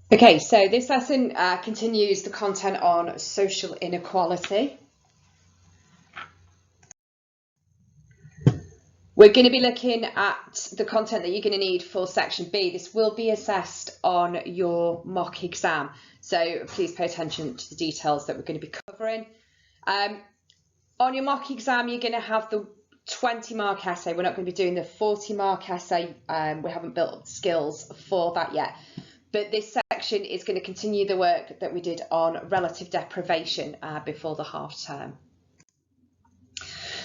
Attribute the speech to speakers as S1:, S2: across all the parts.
S1: Okay, so this lesson continues the content on social inequality. We're going to be looking at the content that you're going to need for section B. This will be assessed on your mock exam, so please pay attention to the details that we're going to be covering. On your mock exam, you're going to have the 20-mark essay. We're not going to be doing the 40-mark essay. We haven't built up the skills for that yet. But this section is going to continue the work that we did on relative deprivation before the half term.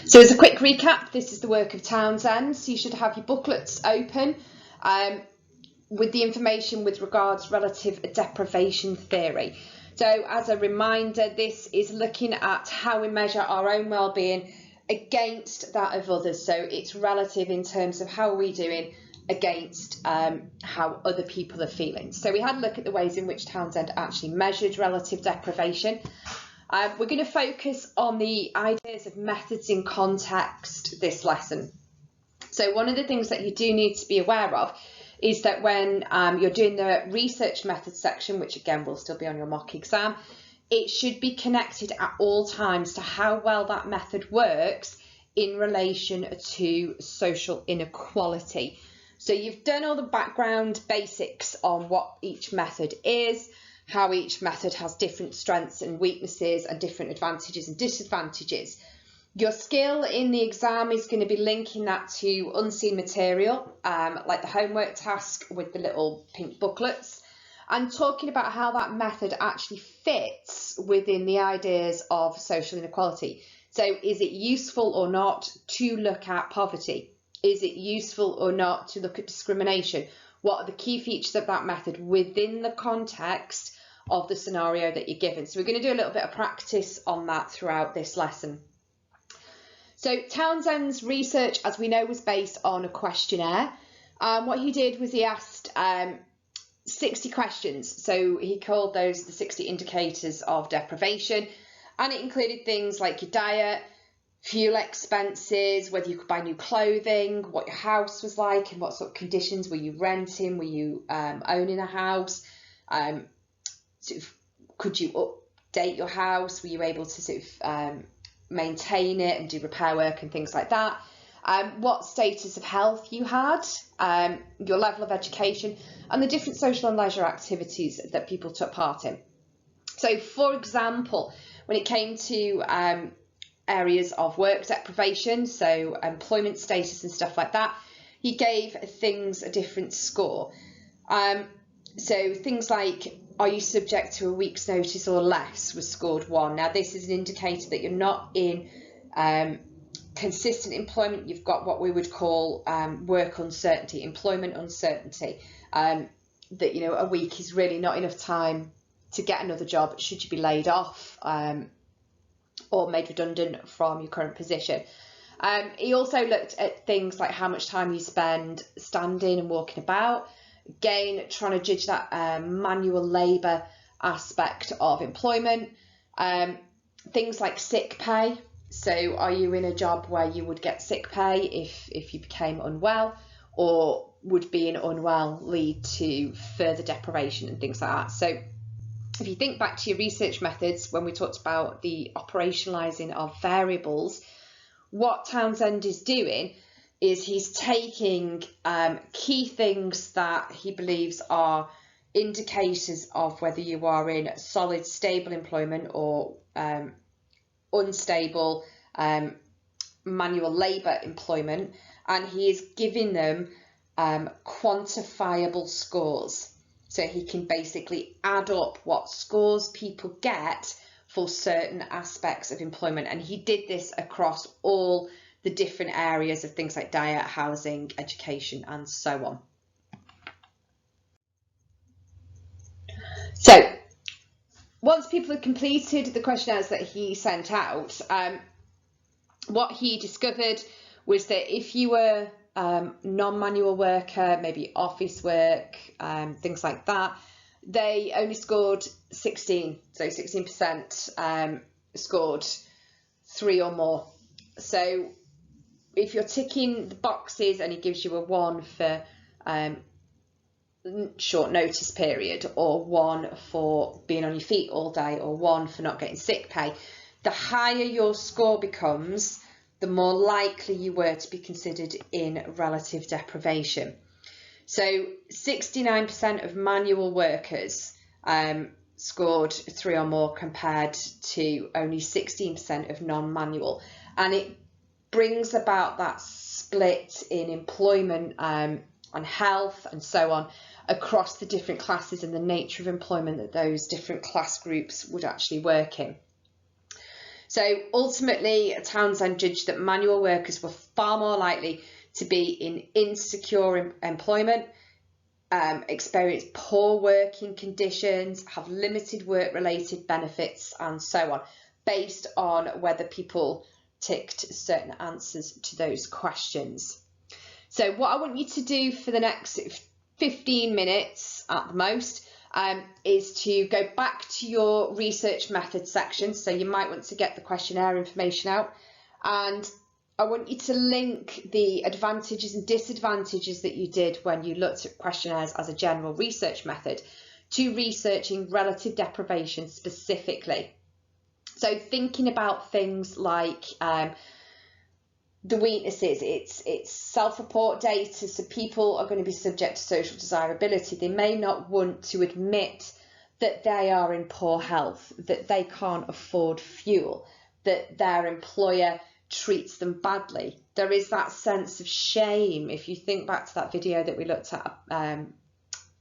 S1: So as a quick recap, this is the work of Townsend. So you should have your booklets open with the information with regards relative deprivation theory. So as a reminder, this is looking at how we measure our own well-being against that of others. So it's relative in terms of how are we doing against how other people are feeling. So we had a look at the ways in which Townsend actually measured relative deprivation. We're going to focus on the ideas of methods in context this lesson. So one of the things that you do need to be aware of is that when you're doing the research methods section, which again will still be on your mock exam, it should be connected at all times to how well that method works in relation to social inequality. So you've done all the background basics on what each method is, how each method has different strengths and weaknesses and different advantages and disadvantages. Your skill in the exam is going to be linking that to unseen material, like the homework task with the little pink booklets, and talking about how that method actually fits within the ideas of social inequality. So is it useful or not to look at poverty? Is it useful or not to look at discrimination? What are the key features of that method within the context of the scenario that you're given? So we're going to do a little bit of practice on that throughout this lesson. So Townsend's research, as we know, was based on a questionnaire. What he did was he asked 60 questions. So he called those the 60 indicators of deprivation, and it included things like your diet, fuel expenses, whether you could buy new clothing, what your house was like and what sort of conditions were you renting, were you owning a house, could you update your house, were you able to maintain it and do repair work and things like that, what status of health you had, your level of education, and the different social and leisure activities that people took part in. So for example, when it came to areas of work deprivation, so employment status and stuff like that, he gave things a different score. So things like, are you subject to a week's notice or less, was scored 1. Now this is an indicator that you're not in consistent employment. You've got what we would call work uncertainty, employment uncertainty, that a week is really not enough time to get another job should you be laid off or made redundant from your current position. He also looked at things like how much time you spend standing and walking about, again trying to judge that manual labour aspect of employment, things like sick pay. So are you in a job where you would get sick pay if you became unwell, or would being unwell lead to further deprivation and things like that? So if you think back to your research methods, when we talked about the operationalising of variables, what Townsend is doing is he's taking key things that he believes are indicators of whether you are in solid, stable employment or unstable manual labour employment, and he is giving them quantifiable scores. So he can basically add up what scores people get for certain aspects of employment. And he did this across all the different areas of things like diet, housing, education, and so on. So once people had completed the questionnaires that he sent out, what he discovered was that if you were non-manual worker, maybe office work, things like that, they only scored 16, so 16% scored 3 or more. So if you're ticking the boxes and he gives you a 1 for short notice period, or 1 for being on your feet all day, or 1 for not getting sick pay, the higher your score becomes, the more likely you were to be considered in relative deprivation. So 69% of manual workers scored 3 or more, compared to only 16% of non-manual, and it brings about that split in employment and health and so on across the different classes and the nature of employment that those different class groups would actually work in. So ultimately, Townsend judged that manual workers were far more likely to be in insecure employment, experience poor working conditions, have limited work-related benefits, and so on, based on whether people ticked certain answers to those questions. So what I want you to do for the next 15 minutes at the most is to go back to your research method section. So you might want to get the questionnaire information out, and I want you to link the advantages and disadvantages that you did when you looked at questionnaires as a general research method to researching relative deprivation specifically. So thinking about things like the weaknesses, it's self-report data, so people are going to be subject to social desirability. They may not want to admit that they are in poor health, that they can't afford fuel, that their employer treats them badly. There is that sense of shame. If you think back to that video that we looked at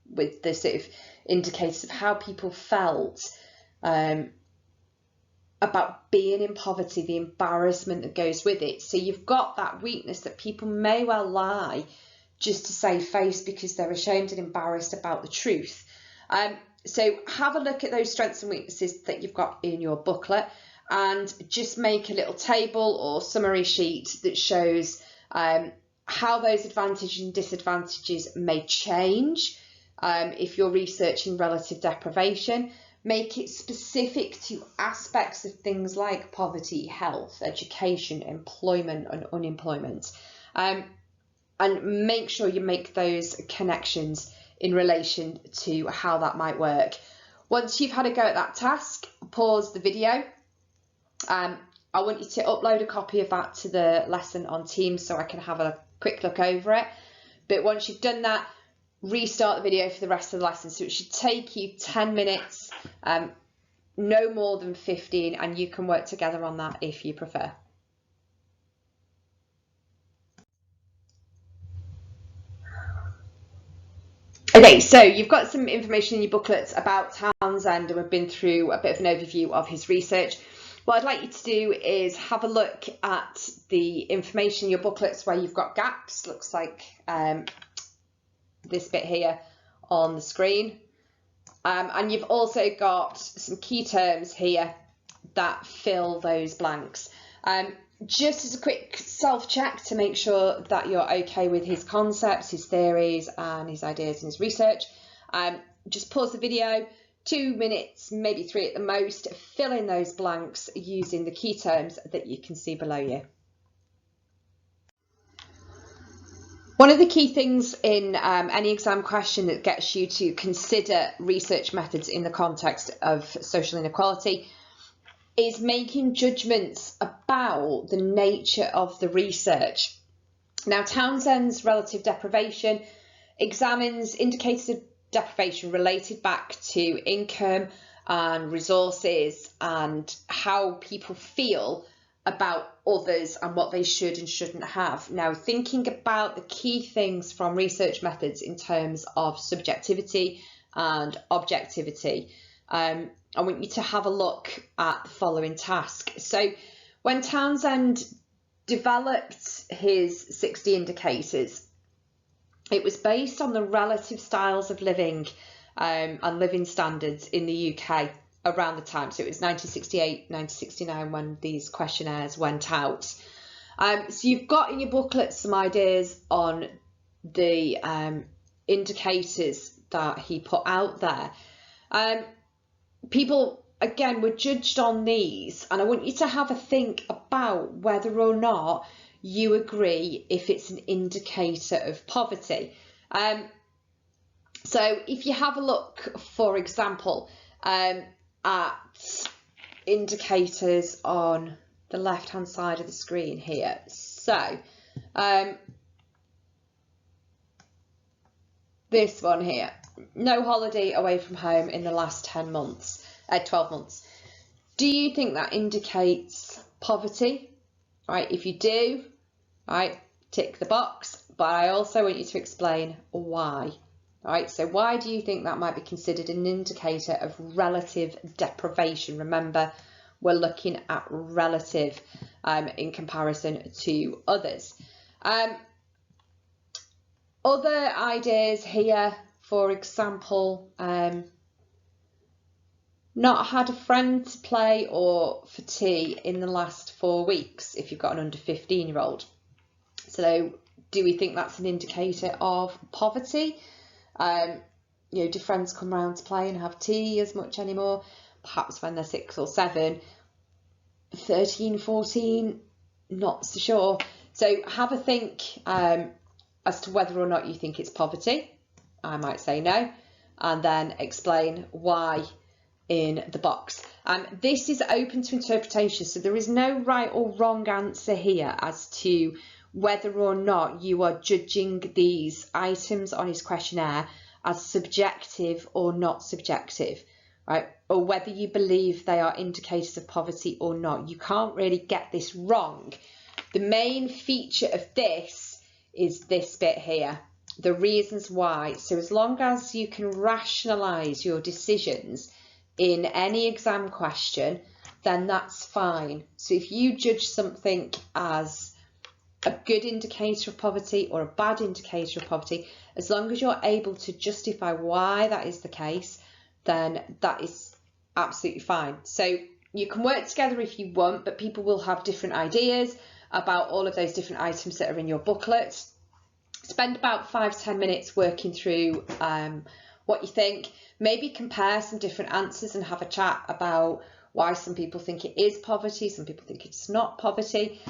S1: with the sort of indicators of how people felt about being in poverty, the embarrassment that goes with it. So you've got that weakness that people may well lie just to save face because they're ashamed and embarrassed about the truth. So have a look at those strengths and weaknesses that you've got in your booklet, and just make a little table or summary sheet that shows how those advantages and disadvantages may change if you're researching relative deprivation. Make it specific to aspects of things like poverty, health, education, employment and unemployment. And make sure you make those connections in relation to how that might work. Once you've had a go at that task, pause the video. I want you to upload a copy of that to the lesson on Teams so I can have a quick look over it. But once you've done that, restart the video for the rest of the lesson. So it should take you 10 minutes, no more than 15, and you can work together on that if you prefer. Okay, so you've got some information in your booklets about Townsend, and we've been through a bit of an overview of his research. What I'd like you to do is have a look at the information in your booklets where you've got gaps. Looks like this bit here on the screen. And you've also got some key terms here that fill those blanks. Just as a quick self-check to make sure that you're okay with his concepts, his theories and his ideas and his research, just pause the video, 2 minutes, maybe 3 at the most, fill in those blanks using the key terms that you can see below you. One of the key things in any exam question that gets you to consider research methods in the context of social inequality is making judgments about the nature of the research. Now, Townsend's relative deprivation examines indicators of deprivation related back to income and resources and how people feel about others and what they should and shouldn't have. Now, thinking about the key things from research methods in terms of subjectivity and objectivity, I want you to have a look at the following task. So when Townsend developed his 60 indicators, it was based on the relative styles of living and living standards in the UK around the time. So it was 1968, 1969 when these questionnaires went out. So you've got in your booklet some ideas on the indicators that he put out there. People, again, were judged on these, and I want you to have a think about whether or not you agree if it's an indicator of poverty. So if you have a look, for example, at indicators on the left hand side of the screen here. So this one here, no holiday away from home in the last 12 months. Do you think that indicates poverty? Right, if you do, right, tick the box, but I also want you to explain why. Right, so why do you think that might be considered an indicator of relative deprivation? Remember, we're looking at relative in comparison to others. Other ideas here, for example, not had a friend to play or for tea in the last 4 weeks if you've got an under 15-year-old. So do we think that's an indicator of poverty? You know, do friends come round to play and have tea as much anymore? Perhaps when they're 6 or 7. 13, 14, not so sure. So have a think as to whether or not you think it's poverty. I might say no, and then explain why in the box. This is open to interpretation, so there is no right or wrong answer here as to whether or not you are judging these items on his questionnaire as subjective or not subjective, right? Or whether you believe they are indicators of poverty or not. You can't really get this wrong. The main feature of this is this bit here, the reasons why. So as long as you can rationalise your decisions in any exam question, then that's fine. So if you judge something as a good indicator of poverty or a bad indicator of poverty, as long as you're able to justify why that is the case, then that is absolutely fine. So you can work together if you want, but people will have different ideas about all of those different items that are in your booklet. Spend about 5 to 10 minutes working through what you think. Maybe compare some different answers and have a chat about why some people think it is poverty, some people think it's not poverty.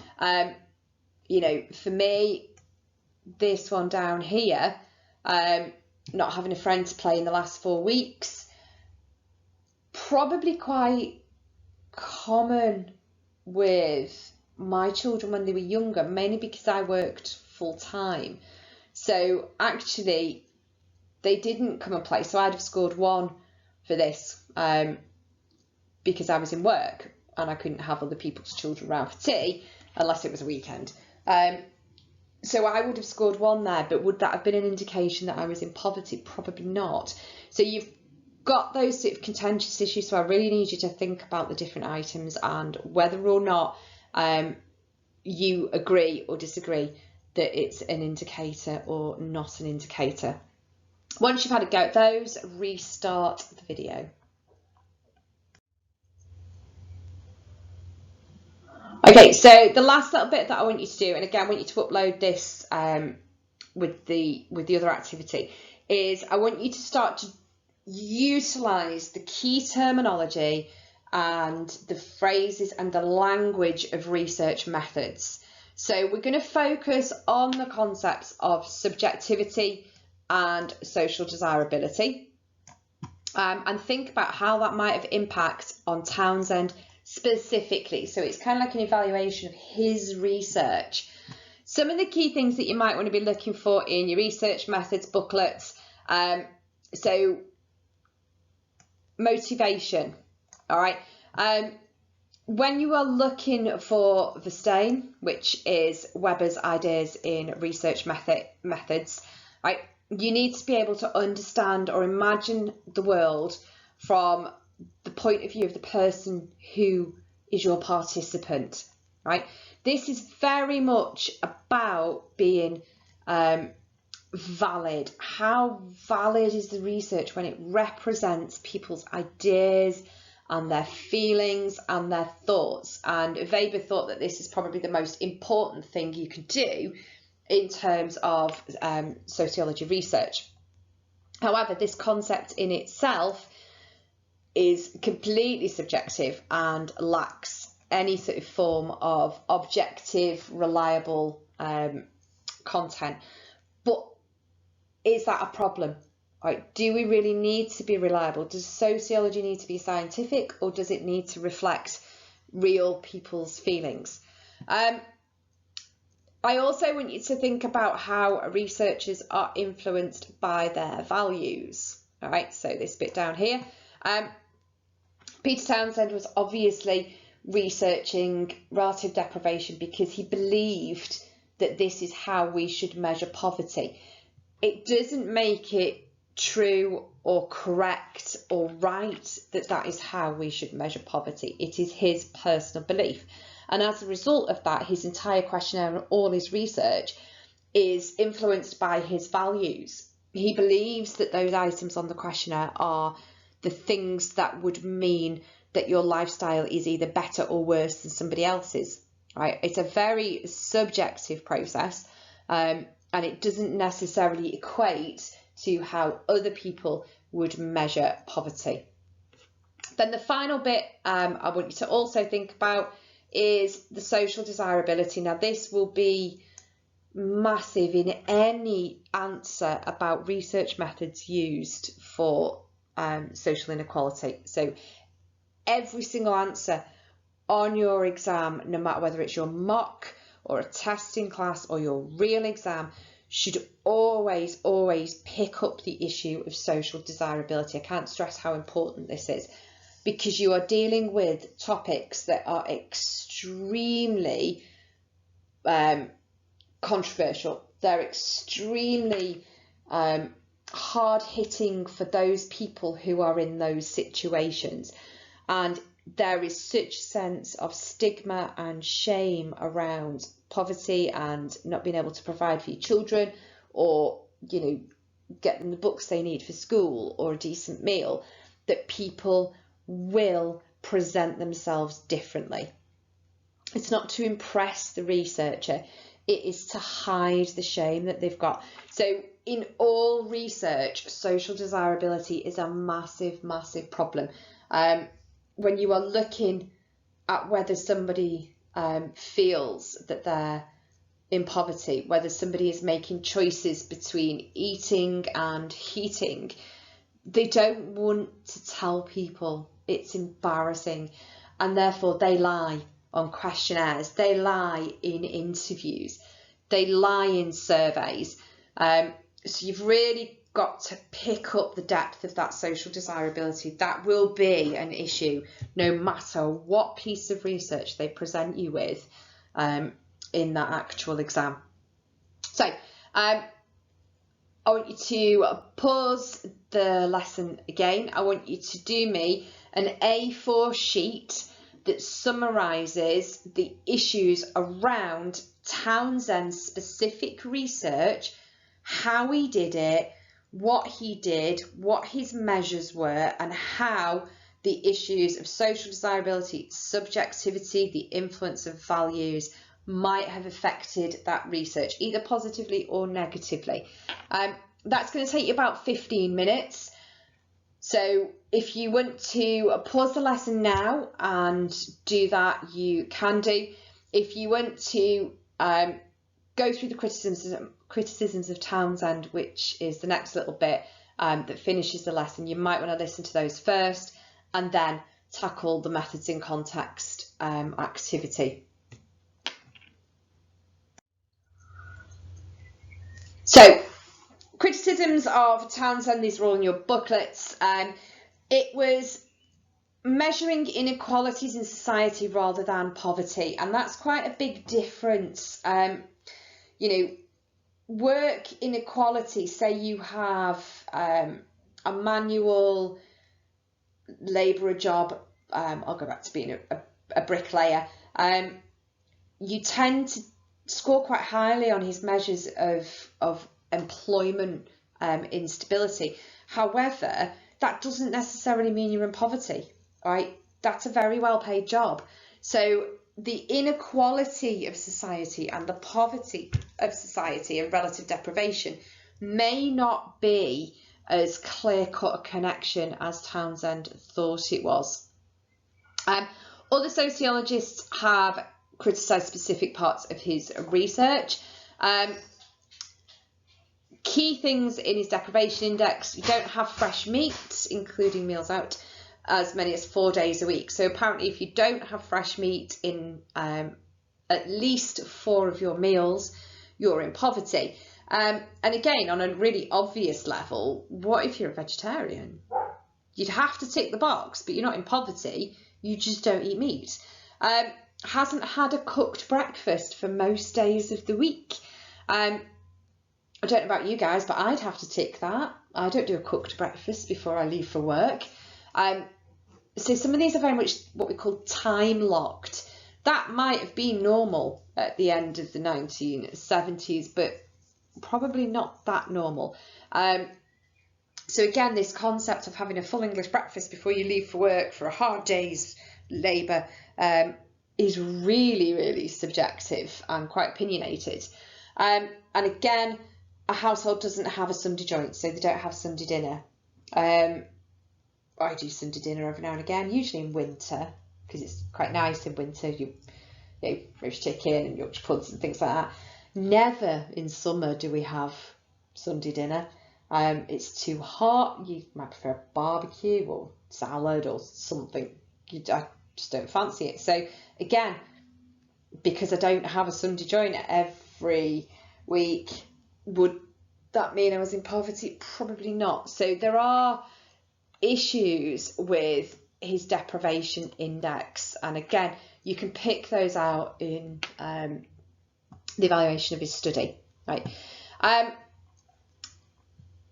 S1: You know, for me, this one down here, not having a friend to play in the last 4 weeks, probably quite common with my children when they were younger, mainly because I worked full time. So actually, they didn't come and play. So I'd have scored 1 for this because I was in work and I couldn't have other people's children around for tea unless it was a weekend. So I would have scored 1 there, but would that have been an indication that I was in poverty? Probably not. So you've got those sort of contentious issues, so I really need you to think about the different items and whether or not you agree or disagree that it's an indicator or not an indicator. Once you've had a go at those, restart the video. Okay, so the last little bit that I want you to do, and again I want you to upload this with the other activity, is I want you to start to utilise the key terminology and the phrases and the language of research methods. So we're going to focus on the concepts of subjectivity and social desirability, and think about how that might have impact on Townsend specifically. So it's kind of like an evaluation of his research. Some of the key things that you might want to be looking for in your research methods booklets. So motivation, all right. When you are looking for Verstehen, which is Weber's ideas in research methods, right, you need to be able to understand or imagine the world from the point of view of the person who is your participant, right? This is very much about being valid. How valid is the research when it represents people's ideas and their feelings and their thoughts? And Weber thought that this is probably the most important thing you could do in terms of sociology research. However, this concept in itself is completely subjective and lacks any sort of form of objective, reliable content. But is that a problem? Right, do we really need to be reliable? Does sociology need to be scientific, or does it need to reflect real people's feelings? I also want you to think about how researchers are influenced by their values. All right, so this bit down here. Peter Townsend was obviously researching relative deprivation because he believed that this is how we should measure poverty. It doesn't make it true or correct or right that that is how we should measure poverty. It is his personal belief. And as a result of that, his entire questionnaire and all his research is influenced by his values. He believes that those items on the questionnaire are the things that would mean that your lifestyle is either better or worse than somebody else's, right? It's a very subjective process, and it doesn't necessarily equate to how other people would measure poverty. Then the final bit I want you to also think about is the social desirability. Now, this will be massive in any answer about research methods used for social inequality. So every single answer on your exam, no matter whether it's your mock or a testing class or your real exam, should always pick up the issue of social desirability. I can't stress how important this is, because you are dealing with topics that are extremely controversial. They're extremely hard-hitting for those people who are in those situations. And there is such sense of stigma and shame around poverty and not being able to provide for your children, or, you know, get them the books they need for school or a decent meal, that people will present themselves differently. It's not to impress the researcher, it is to hide the shame that they've got. So in all research, social desirability is a massive problem. When you are looking at whether somebody feels that they're in poverty, whether somebody is making choices between eating and heating, they don't want to tell people. It's embarrassing, and therefore they lie on questionnaires, they lie in interviews, they lie in surveys. So you've really got to pick up the depth of that social desirability. That will be an issue no matter what piece of research they present you with in that actual exam. So I want you to pause the lesson again. I want you to do me an A4 sheet that summarises the issues around Townsend's specific research, how he did it, what he did, what his measures were, and how the issues of social desirability, subjectivity, the influence of values might have affected that research, either positively or negatively. That's going to take you about 15 minutes. So if you want to pause the lesson now and do that, you can do. If you want to go through the criticisms of Townsend, which is the next little bit that finishes the lesson, you might want to listen to those first and then tackle the methods in context activity. So, criticisms of Townsend, these are all in your booklets. It was measuring inequalities in society rather than poverty, and that's quite a big difference. You know, work inequality, say you have a manual labourer job, I'll go back to being a bricklayer, you tend to score quite highly on his measures of employment instability. However, that doesn't necessarily mean you're in poverty, right? That's a very well paid job. So the inequality of society and the poverty of society and relative deprivation may not be as clear-cut a connection as Townsend thought it was. Other sociologists have criticised specific parts of his research. Key things in his deprivation index: you don't have fresh meat, including meals out, as many as 4 days a week. So apparently if you don't have fresh meat in at least 4 of your meals, you're in poverty. And again, on a really obvious level, what if you're a vegetarian? You'd have to tick the box, but you're not in poverty, you just don't eat meat. Hasn't had a cooked breakfast for most days of the week. I don't know about you guys, but I'd have to tick that. I don't do a cooked breakfast before I leave for work. So some of these are very much what we call time locked. That might have been normal at the end of the 1970s, but probably not that normal. So again, this concept of having a full English breakfast before you leave for work for a hard day's labour is really, really subjective and quite opinionated. And again, a household doesn't have a Sunday joint, so they don't have Sunday dinner. I do Sunday dinner every now and again, usually in winter, because it's quite nice in winter. You know, roast chicken and Yorkshire puds and things like that. Never in summer do we have Sunday dinner. It's too hot. You might prefer a barbecue or salad or something. I just don't fancy it. So again, because I don't have a Sunday joint every week, would that mean I was in poverty? Probably not. So there are issues with his deprivation index, and again, you can pick those out in the evaluation of his study, right?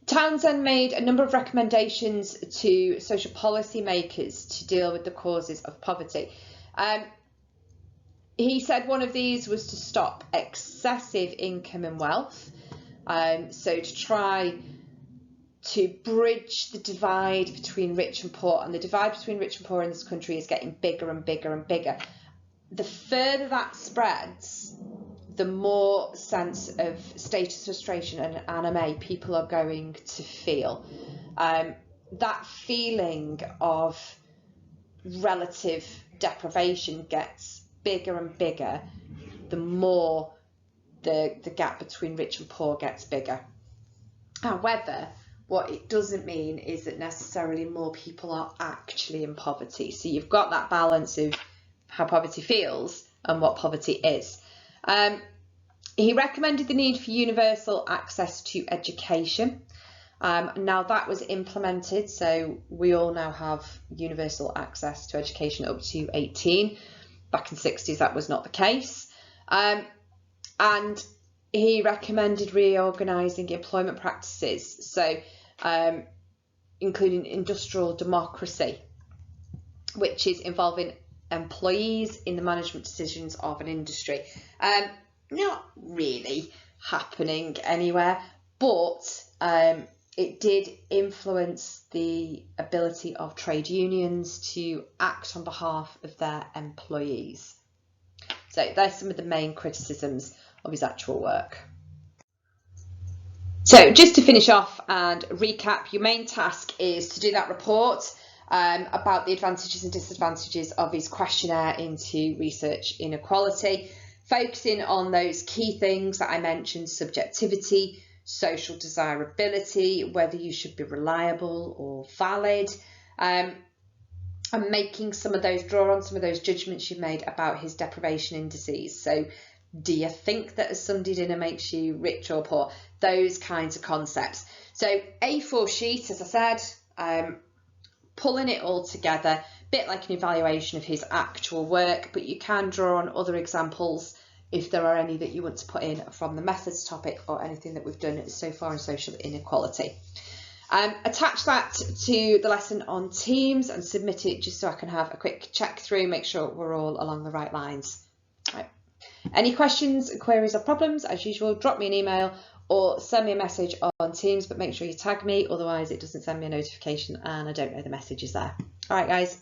S1: Townsend made a number of recommendations to social policy makers to deal with the causes of poverty. He said one of these was to stop excessive income and wealth, so to try to bridge the divide between rich and poor, and the divide between rich and poor in this country is getting bigger and bigger and bigger. The further that spreads, the more sense of status frustration and anime people are going to feel. That feeling of relative deprivation gets bigger and bigger the more the gap between rich and poor gets bigger. However, what it doesn't mean is that necessarily more people are actually in poverty. So you've got that balance of how poverty feels and what poverty is. He recommended the need for universal access to education. Now that was implemented, so we all now have universal access to education up to 18. Back in the 60s, that was not the case. And he recommended reorganising employment practices, so including industrial democracy, which is involving employees in the management decisions of an industry. Not really happening anywhere, but it did influence the ability of trade unions to act on behalf of their employees. So there's some of the main criticisms of his actual work. So just to finish off and recap, your main task is to do that report about the advantages and disadvantages of his questionnaire into research inequality, focusing on those key things that I mentioned: subjectivity, social desirability, whether you should be reliable or valid, and making some of those, draw on some of those judgments you've made about his deprivation indices. So do you think that a Sunday dinner makes you rich or poor? Those kinds of concepts. So A4 sheet, as I said, pulling it all together, a bit like an evaluation of his actual work, but you can draw on other examples if there are any that you want to put in from the methods topic or anything that we've done so far in social inequality. Attach that to the lesson on Teams and submit it just so I can have a quick check through, make sure we're all along the right lines. Right. Any questions, queries or problems, as usual, drop me an email or send me a message on Teams, but make sure you tag me, otherwise it doesn't send me a notification and I don't know the message is there. All right, guys.